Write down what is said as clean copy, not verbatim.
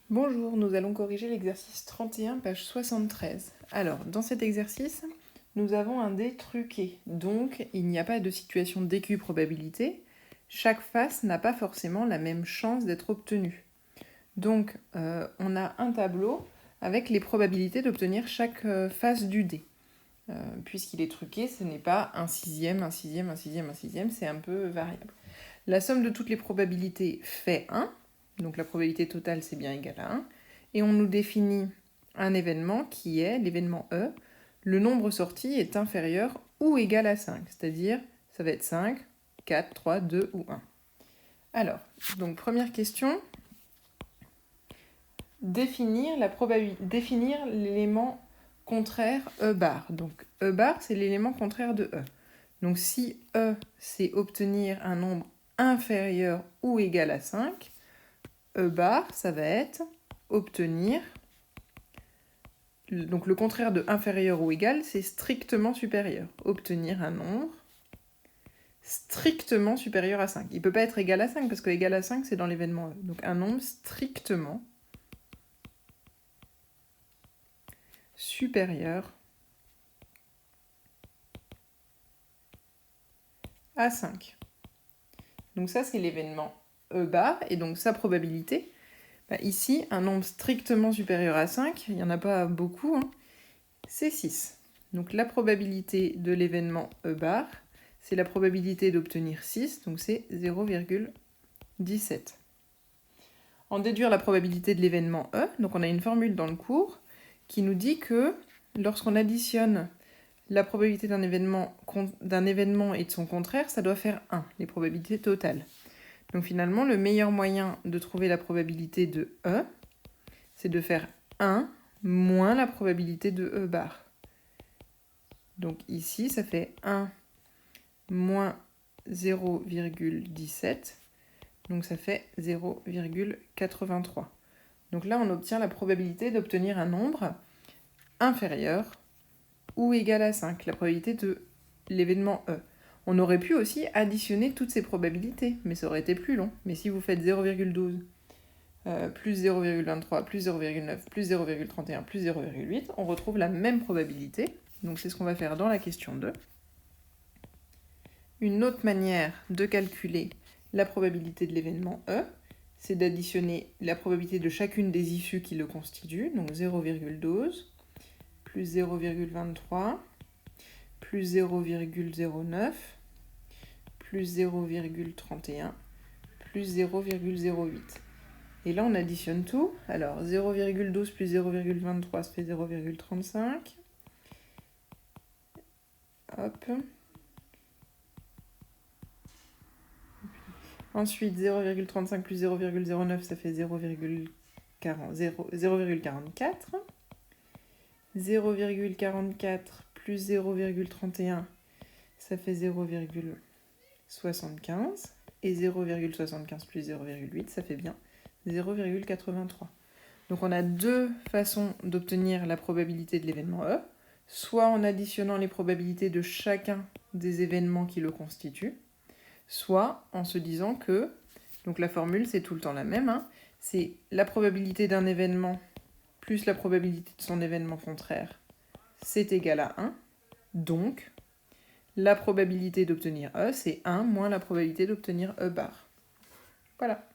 Bonjour, nous allons corriger l'exercice 31, page 73. Alors, dans cet exercice, nous avons un dé truqué, donc il n'y a pas de situation d'équiprobabilité. Chaque face n'a pas forcément la même chance d'être obtenue. Donc, on a un tableau avec les probabilités d'obtenir chaque face du dé. Puisqu'il est truqué, ce n'est pas un sixième, un sixième, un sixième, un sixième, c'est un peu variable. La somme de toutes les probabilités fait 1, donc la probabilité totale c'est bien égal à 1, et on nous définit un événement qui est l'événement E. Le nombre sorti est inférieur ou égal à 5, c'est-à-dire ça va être 5, 4, 3, 2 ou 1. Alors, donc première question, définir l'élément contraire E bar. Donc E bar c'est l'élément contraire de E. Donc si E c'est obtenir un nombre inférieur ou égal à 5, E bar, ça va être obtenir, donc le contraire de inférieur ou égal, c'est strictement supérieur. Obtenir un nombre strictement supérieur à 5. Il ne peut pas être égal à 5, parce que égal à 5, c'est dans l'événement E. Donc un nombre strictement supérieur à 5. Donc ça, c'est l'événement E bar, et donc sa probabilité. Ici, un nombre strictement supérieur à 5, il n'y en a pas beaucoup, c'est 6. Donc la probabilité de l'événement E bar, c'est la probabilité d'obtenir 6, donc c'est 0,17. En déduire la probabilité de l'événement E, donc on a une formule dans le cours qui nous dit que lorsqu'on additionne la probabilité d'un événement et de son contraire, ça doit faire 1, les probabilités totales. Donc finalement, le meilleur moyen de trouver la probabilité de E, c'est de faire 1 moins la probabilité de E bar. Donc ici, ça fait 1 moins 0,17. Donc ça fait 0,83. Donc là, on obtient la probabilité d'obtenir un nombre inférieur ou égal à 5, la probabilité de l'événement E. On aurait pu aussi additionner toutes ces probabilités, mais ça aurait été plus long. Mais si vous faites 0,12, plus 0,23, plus 0,9, plus 0,31, plus 0,8, on retrouve la même probabilité. Donc c'est ce qu'on va faire dans la question 2. Une autre manière de calculer la probabilité de l'événement E, c'est d'additionner la probabilité de chacune des issues qui le constituent, donc 0,12, plus 0,23, plus 0,09, plus 0,31, plus 0,08. Et là, on additionne tout. Alors, 0,12 plus 0,23, ça fait 0,35. Hop. Ensuite, 0,35 plus 0,09, ça fait 0,44. 0,44 plus 0,31, ça fait 0,75. Et 0,75 plus 0,8, ça fait bien 0,83. Donc on a deux façons d'obtenir la probabilité de l'événement E, soit en additionnant les probabilités de chacun des événements qui le constituent, soit en se disant que, donc la formule c'est tout le temps la même, c'est la probabilité d'un événement plus la probabilité de son événement contraire, c'est égal à 1, donc la probabilité d'obtenir E, c'est 1 moins la probabilité d'obtenir E bar. Voilà.